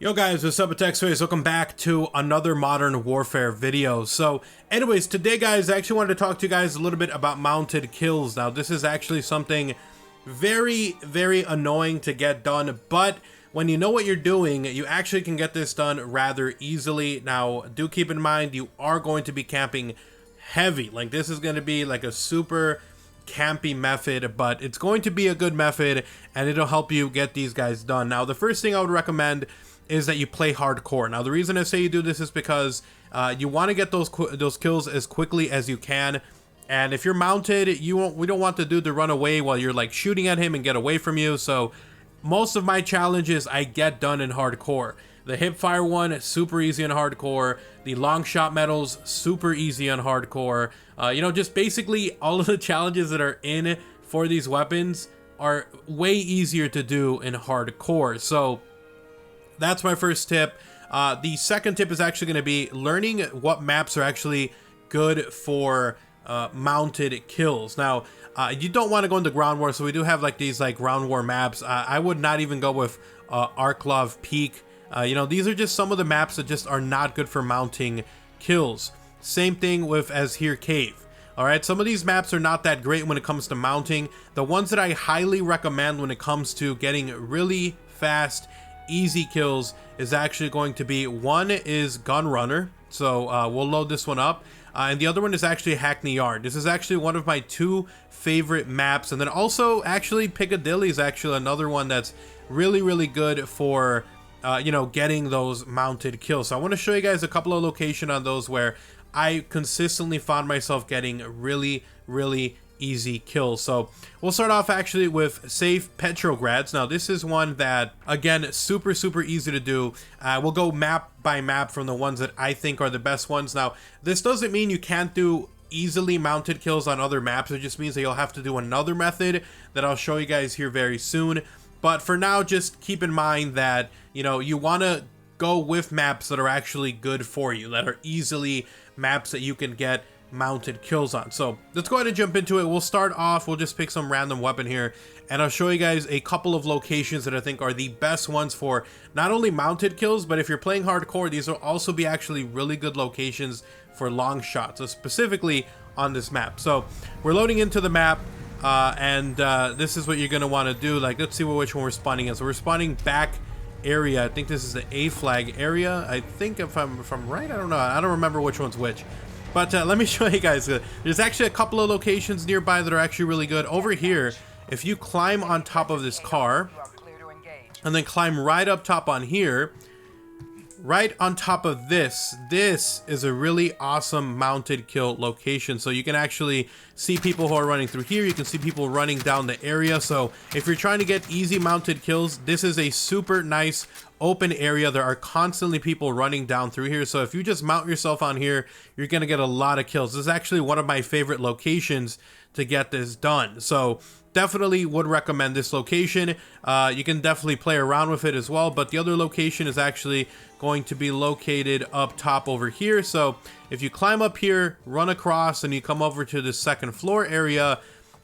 Yo guys, what's up? It's XRAYZ. Welcome back to another Modern Warfare video. So anyways, today guys, I actually wanted to talk to you guys a little bit about mounted kills. Now this is actually something very annoying to get done, but when you know what you're doing, you actually can get this done rather easily. Now do keep in mind, you are going to be camping heavy. Like this is going to be like a super campy method, but it's going to be a good method and it'll help you get these guys done. Now the first thing I would recommend is that you play hardcore. Now the reason I say you do this is because you want to get those kills as quickly as you can, and if you're mounted, we don't want the dude to run away while you're like shooting at him and get away from you. So most of my challenges I get done in hardcore. The hipfire one, super easy in hardcore. The long shot medals, super easy on hardcore. You know, just basically all of the challenges that are in for these weapons are way easier to do in hardcore. So that's my first tip. The second tip is actually going to be learning what maps are actually good for mounted kills. Now, you don't want to go into ground war, so we do have like these like ground war maps. I would not even go with Arklov Peak. You know, these are just some of the maps that just are not good for mounting kills. Same thing with Azir Cave. Alright, some of these maps are not that great when it comes to mounting. The ones that I highly recommend when it comes to getting really fast, easy kills is actually going to be, one is Gun Runner. So we'll load this one up. And the other one is actually Hackney Yard. This is actually one of my two favorite maps. And then also actually Piccadilly is actually another one that's really good for you know, getting those mounted kills. So I want to show you guys a couple of locations on those where I consistently found myself getting really easy kills. So we'll start off actually with Safe Petrograds. Now this is one that, again, super easy to do. We'll go map by map from the ones that I think are the best ones. Now this doesn't mean you can't do easily mounted kills on other maps. It just means that you'll have to do another method that I'll show you guys here very soon. But for now, just keep in mind that, you know, you want to go with maps that are actually good for you, that are easily maps that you can get mounted kills on. So let's go ahead and jump into it. We'll start off, we'll just pick some random weapon here, and I'll show you guys a couple of locations that I think are the best ones for not only mounted kills, but if you're playing hardcore, these will also be actually really good locations for long shots, so specifically on this map. So we're loading into the map, and this is what you're going to want to do. Like, let's see which one we're spawning in. So we're spawning back area. I think this is the A flag area. I think if I'm right, I don't know. I don't remember which one's which. But let me show you guys. There's actually a couple of locations nearby that are actually really good. Over here, if you climb on top of this car and then climb right up top on here, right on top of this is a really awesome mounted kill location. So you can actually see people who are running through here. You can see people running down the area. So if you're trying to get easy mounted kills, this is a super nice open area. There are constantly people running down through here. So if you just mount yourself on here, you're going to get a lot of kills. This is actually one of my favorite locations to get this done. So definitely would recommend this location. You can definitely play around with it as well, but the other location is actually going to be located up top over here. So if you climb up here, run across, and you come over to the second floor area,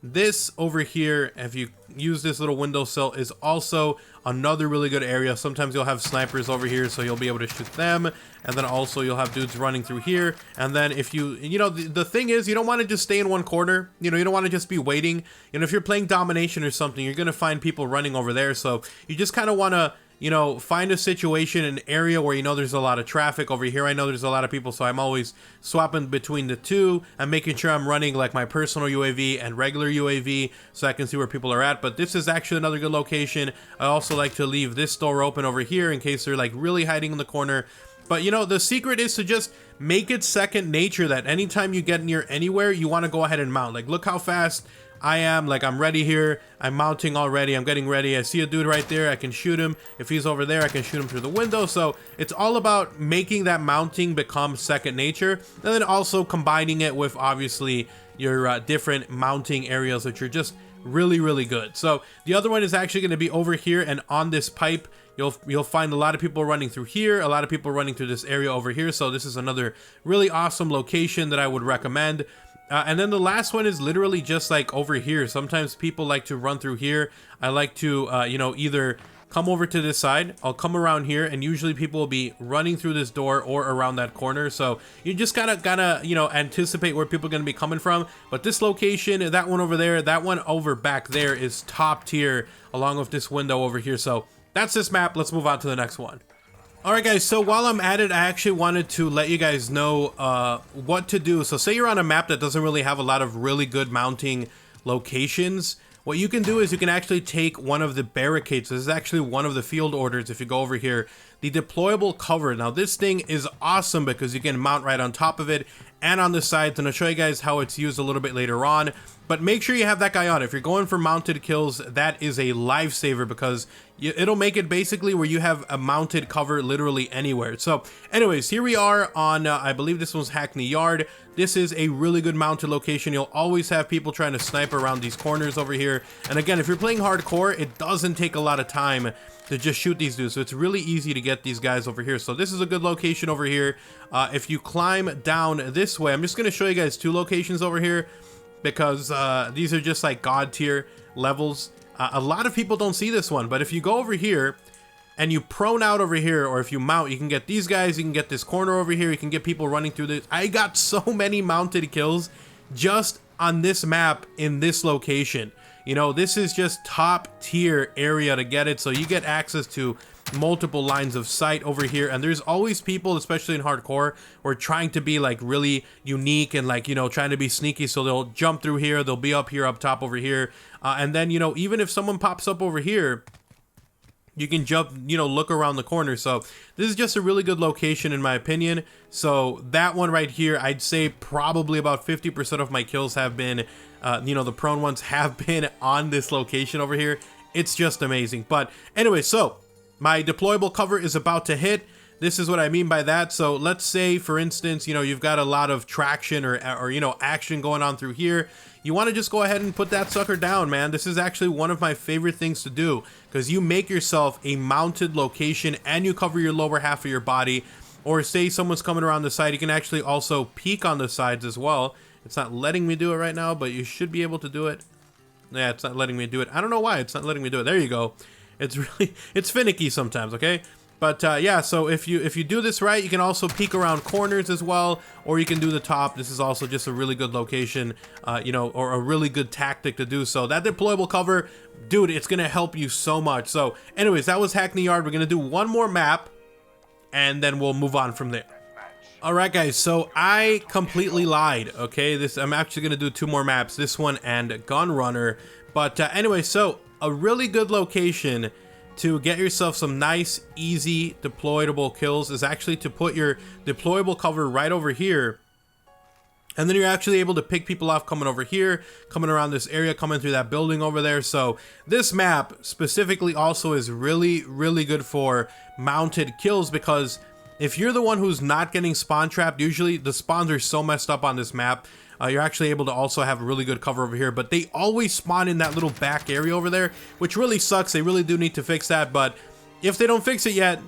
this over here, if you use this little windowsill, is also another really good area. Sometimes you'll have snipers over here, so you'll be able to shoot them, and then also you'll have dudes running through here. And then if you know, the thing is, you don't want to just stay in one corner. You know, you don't want to just be waiting. You know, if you're playing domination or something, you're gonna find people running over there. So you just kind of want to, you know, find a situation, an area where you know there's a lot of traffic. Over here I know there's a lot of people, so I'm always swapping between the two. I'm making sure I'm running like my personal UAV and regular UAV so I can see where people are at. But this is actually another good location. I also like to leave this door open over here in case they're like really hiding in the corner. But you know, the secret is to just make it second nature that anytime you get near anywhere, you want to go ahead and mount. Like, look how fast I am. Like, I'm ready here. I'm mounting already. I'm getting ready. I see a dude right there. I can shoot him. If he's over there, I can shoot him through the window. So it's all about making that mounting become second nature, and then also combining it with obviously your different mounting areas that you're just really good. So the other one is actually going to be over here, and on this pipe you'll find a lot of people running through here, a lot of people running through this area over here. So this is another really awesome location that I would recommend. And then the last one is literally just like over here. Sometimes people like to run through here. I like to, you know, either come over to this side. I'll come around here, and usually people will be running through this door or around that corner. So you just gotta you know, anticipate where people are gonna be coming from. But this location, that one over there, that one over back there is top tier, along with this window over here. So that's this map. Let's move on to the next one. Alright guys, so while I'm at it, I actually wanted to let you guys know what to do. So say you're on a map that doesn't really have a lot of really good mounting locations. What you can do is you can actually take one of the barricades. This is actually one of the field orders if you go over here. The deployable cover. Now this thing is awesome because you can mount right on top of it and on the sides, and I'll show you guys how it's used a little bit later on. But make sure you have that guy on. If you're going for mounted kills, that is a lifesaver because it'll make it basically where you have a mounted cover literally anywhere. So anyways, here we are on, I believe this one's Hackney Yard. This is a really good mounted location. You'll always have people trying to snipe around these corners over here. And again, if you're playing hardcore, it doesn't take a lot of time to just shoot these dudes. So it's really easy to get these guys over here. So this is a good location over here. If you climb down this way, I'm just going to show you guys two locations over here because these are just like god tier levels. A lot of people don't see this one, but if you go over here and you prone out over here, or if you mount, you can get these guys, you can get this corner over here, you can get people running through this. I got so many mounted kills just on this map in this location. You know, this is just top tier area to get it, so you get access to multiple lines of sight over here, and there's always people, especially in hardcore, who are trying to be like really unique and like, you know, trying to be sneaky, so they'll jump through here, they'll be up here up top over here, and then, you know, even if someone pops up over here, you can jump, you know, look around the corner. So this is just a really good location in my opinion. So that one right here, I'd say probably about 50% of my kills have been, you know, the prone ones have been on this location over here. It's just amazing. But anyway, so my deployable cover is about to hit. This is what I mean by that. So let's say, for instance, you know, you've got a lot of traction or you know, action going on through here. You want to just go ahead and put that sucker down, man. This is actually one of my favorite things to do because you make yourself a mounted location and you cover your lower half of your body. Or say someone's coming around the side, you can actually also peek on the sides as well. It's not letting me do it right now, but you should be able to do it. Yeah, it's not letting me do it. I don't know why it's not letting me do it. There you go. It's really, it's finicky sometimes, okay? But yeah, so if you do this right, you can also peek around corners as well, or you can do the top. This is also just a really good location, you know, or a really good tactic to do. So that deployable cover, dude, it's gonna help you so much. So anyways, that was Hackney Yard. We're gonna do one more map, and then we'll move on from there. All right, guys, so I completely lied, okay? I'm actually gonna do two more maps, this one and Gun Runner. But anyway, so a really good location to get yourself some nice, easy, deployable kills is actually to put your deployable cover right over here. And then you're actually able to pick people off coming over here, coming around this area, coming through that building over there. So this map specifically also is really, really good for mounted kills because if you're the one who's not getting spawn trapped, usually the spawns are so messed up on this map. You're actually able to also have a really good cover over here, but they always spawn in that little back area over there, which really sucks. They really do need to fix that, but if they don't fix it yet,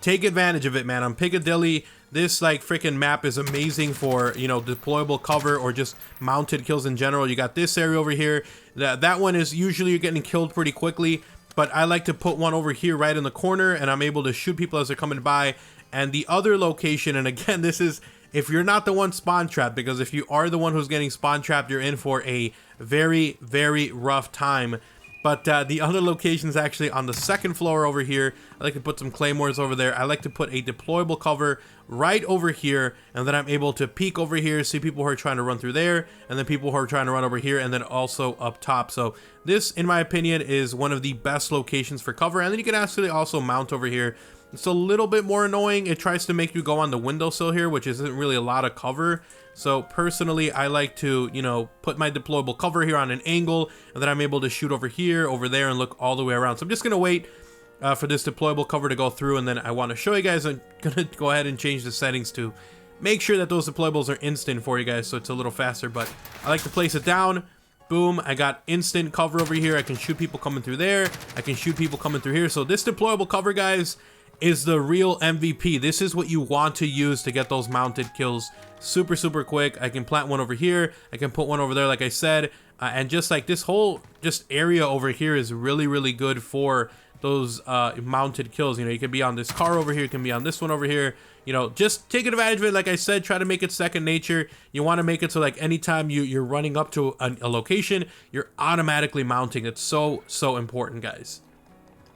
take advantage of it, man. On Piccadilly, this like freaking map is amazing for, you know, deployable cover or just mounted kills in general. You got this area over here. That one is usually you're getting killed pretty quickly, but I like to put one over here right in the corner, and I'm able to shoot people as they're coming by. And the other location, and again, this is if you're not the one spawn trapped, because if you are the one who's getting spawn trapped, you're in for a very, very rough time. But the other location is actually on the second floor over here. I like to put some claymores over there. I like to put a deployable cover right over here, and then I'm able to peek over here, see people who are trying to run through there, and then people who are trying to run over here, and then also up top. So this, in my opinion, is one of the best locations for cover. And then you can actually also mount over here. It's a little bit more annoying. It tries to make you go on the windowsill here, which isn't really a lot of cover. So personally, I like to, you know, put my deployable cover here on an angle, and then I'm able to shoot over here, over there, and look all the way around. So I'm just gonna wait for this deployable cover to go through, and then I want to show you guys. I'm gonna go ahead and change the settings to make sure that those deployables are instant for you guys, so it's a little faster. But I like to place it down. Boom, I got instant cover over here. I can shoot people coming through there. I can shoot people coming through here. So this deployable cover, guys, is the real MVP. This is what you want to use to get those mounted kills super, super quick. I can plant one over here. I can put one over there, like I said. And just like this whole area over here is really, really good for those mounted kills. You know, you can be on this car over here, you can be on this one over here. You know, just take advantage of it. Like I said, try to make it second nature. You want to make it so like anytime you're running up to a location, you're automatically mounting. It's so important, guys.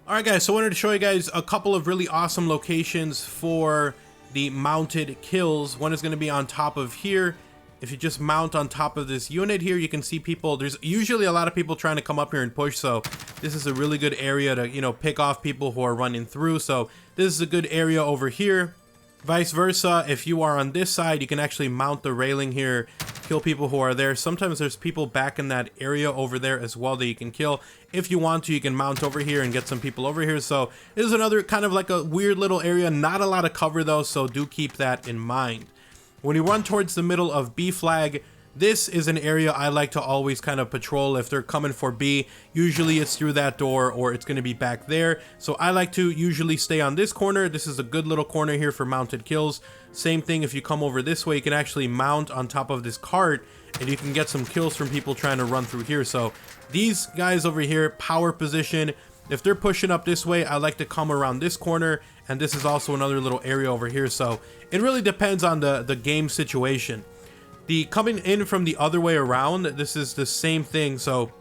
All right, guys, so I wanted to show you guys a couple of really awesome locations for the mounted kills. One is going to be on top of here. If you just mount on top of this unit here, you can see people. There's usually a lot of people trying to come up here and push, so this is a really good area to, you know, pick off people who are running through. So this is a good area over here. Vice versa, if you are on this side, you can actually mount the railing here, kill people who are there. Sometimes there's people back in that area over there as well that you can kill. If you want to, you can mount over here and get some people over here. So this is another kind of like a weird little area. Not a lot of cover though, so do keep that in mind. When you run towards the middle of B flag, this is an area I like to always kind of patrol if they're coming for B. Usually it's through that door or it's going to be back there. So I like to usually stay on this corner. This is a good little corner here for mounted kills. Same thing if you come over this way, you can actually mount on top of this cart and you can get some kills from people trying to run through here. So these guys over here, power position. If they're pushing up this way, I like to come around this corner, and this is also another little area over here. So it really depends on the game situation. The coming in from the other way around, this is the same thing. So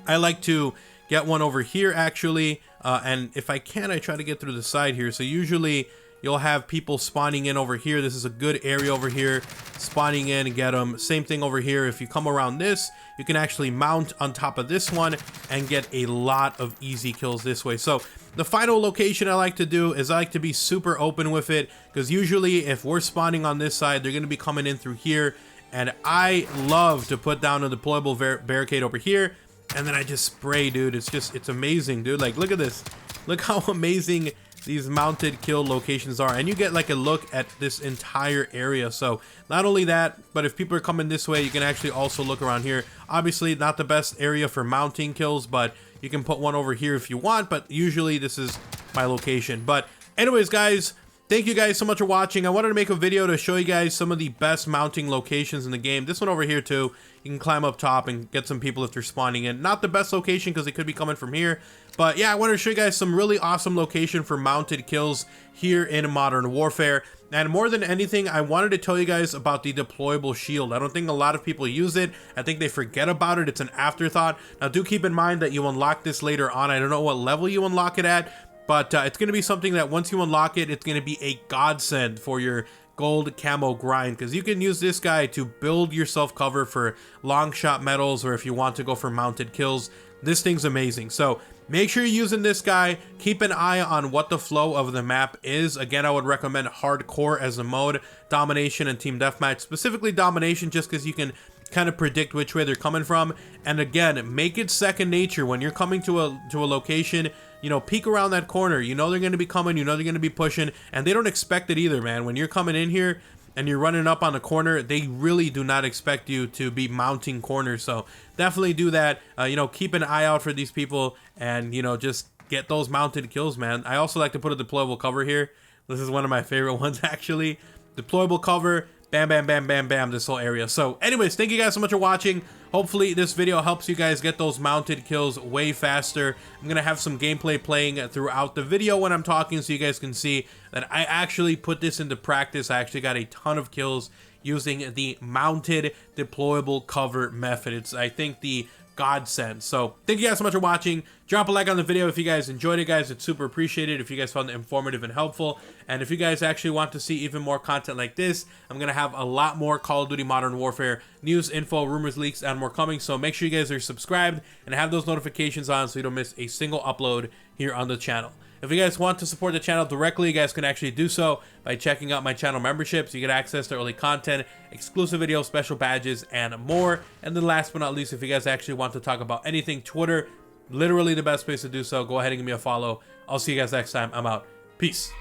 I like to get one over here actually, and if I can, I try to get through the side here. So usually you'll have people spawning in over here. This is a good area over here, spawning in and get them. Same thing over here. If you come around this, you can actually mount on top of this one and get a lot of easy kills this way. So the final location I like to do is I like to be super open with it, because usually if we're spawning on this side, they're going to be coming in through here, and I love to put down a deployable barricade over here, and then I just spray, dude. It's amazing, dude. Like, look at this. Look how amazing these mounted kill locations are, and you get like a look at this entire area. So not only that, but if people are coming this way, you can actually also look around here. Obviously not the best area for mounting kills, but you can put one over here if you want, but usually this is my location. But anyways, guys, thank you guys so much for watching. I wanted to make a video to show you guys some of the best mounting locations in the game. This one over here too, you can climb up top and get some people if they're spawning in. Not the best location because they could be coming from here, but yeah, I wanted to show you guys some really awesome location for mounted kills here in Modern Warfare. And more than anything, I wanted to tell you guys about the deployable shield. I don't think a lot of people use it. I think they forget about it. It's an afterthought. Now do keep in mind that you unlock this later on. I don't know what level you unlock it at, but it's going to be something that once you unlock it, it's going to be a godsend for your gold camo grind, because you can use this guy to build yourself cover for long shot medals, or if you want to go for mounted kills. This thing's amazing. So make sure you're using this guy. Keep an eye on what the flow of the map is. Again, I would recommend hardcore as a mode, domination and team deathmatch, specifically domination, just because you can kind of predict which way they're coming from. And again, make it second nature when you're coming to a location. You know, peek around that corner. You know they're going to be coming. You know they're going to be pushing, and they don't expect it either, man. When you're coming in here and you're running up on the corner, they really do not expect you to be mounting corners. So definitely do that. You know, keep an eye out for these people, and you know, just get those mounted kills, man. I also like to put a deployable cover here. This is one of my favorite ones, actually. Deployable cover. Bam, bam, bam, bam, bam, this whole area. So anyways, thank you guys so much for watching. Hopefully this video helps you guys get those mounted kills way faster. I'm going to have some gameplay playing throughout the video when I'm talking, so you guys can see that I actually put this into practice. I actually got a ton of kills using the mounted deployable cover method. It's, I think, the godsend. So thank you guys so much for watching. Drop a like on the video if you guys enjoyed it, guys. It's super appreciated if you guys found it informative and helpful. And if you guys actually want to see even more content like this, I'm gonna have a lot more Call of Duty Modern Warfare news, info, rumors, leaks, and more coming. So make sure you guys are subscribed and have those notifications on so you don't miss a single upload here on the channel. If you guys want to support the channel directly, you guys can actually do so by checking out my channel memberships. You get access to early content, exclusive videos, special badges, and more. And then last but not least, if you guys actually want to talk about anything, Twitter, literally the best place to do so. Go ahead and give me a follow. I'll see you guys next time. I'm out. Peace.